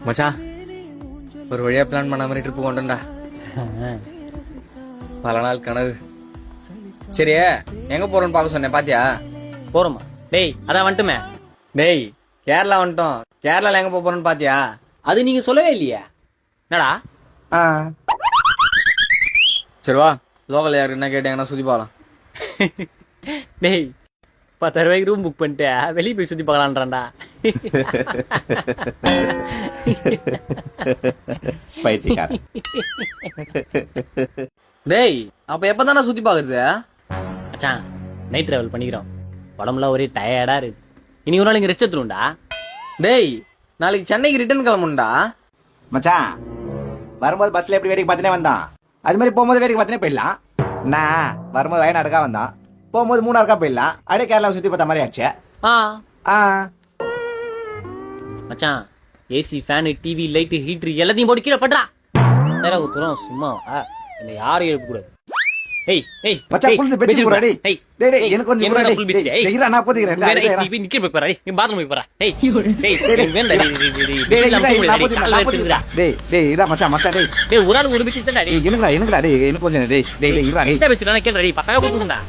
மச்சான் ஒரு வழியா பிளான் பண்ண மாதிரி ட்ரிப்பு கொண்டா பல நாள் கனவு. சரி எங்க போறோம்னு பாக்க சொன்னேன் பாத்தியா? போறோமா? டேய் அதான் வந்துட்டுமே. டேய் கேரளா வந்துட்டோம். கேரளால எங்க போறோம்னு பாத்தியா? அது நீங்க சொல்லவே இல்லையா? என்னடா? சரி வா லோக்கல் யாருக்கு என்ன கேட்டாங்கன்னா சுத்தி பார்க்கலாம். டேய் 10,000 ரூபாய்க்கு ரூம் புக் பண்ணிட்டு வெளியே போய் சுத்தி பார்க்கலான்றான்டா. பைத்தியக்காரன். டேய் அப்ப எப்பதானே சுத்தி பாக்குறது? மச்சான் நைட் டிராவல் பண்ணிக்கிறோம். உடம்புலாம் ஒரே டயர்டா இருக்கு. இன்னைக்கு ஒரு நாள் இங்க ரெஸ்ட் எடுத்துருண்டா. டேய் நாளைக்கு சென்னைக்கு ரிட்டர்ன் கிளம்புண்டா. மச்சான் வரும்போது பஸ்ல எப்படி வேடிக்கை பார்த்துனே வந்தான், அது மாதிரி போகும்போது வேடிக்கை பார்த்துனே போயிடலாம். நான் வரும்போது வயநாடுக்கா வந்தான், போகும்போது மூணாருக்கா போயிடலாம். அப்படியே கேரளாவை சுத்தி பார்த்த மாதிரி ஆச்சு. மச்சான் ஏசி ஃபேனு டிவி லைட்டு ஹீட்ரு எல்லாத்தையும் போட்டு கீழே படுறா. வேற ஒருத்தரும் சும்மா என்னை யாரும் எழுப்பக்கூடாது. ஏய் ஏய் மச்சான் புள்ள பெட்ஷீட் போடுடா. டேய் டேய் எனக்கு கொஞ்சம் போடுடா. டேய் இறா நான் போதிக்கிறேன். டேய் நீ நிக்க போய் பாரு. நீ பாத்ரூம் போய் பாரு. டேய் டேய் வேண்டா. டேய் டேய் இறா மச்சான் மச்சான். டேய் டேய் ஒரு ஆள் ஒரு பெட்ஷீட் தான்டா. டேய் எனக்குடா டேய் எனக்கு கொஞ்சம். டேய் டேய் இறா. எக்ஸ்ட்ரா பெட்ஷீட் நான் கேளுடா. டேய் பக்காவா கொடுத்துடா.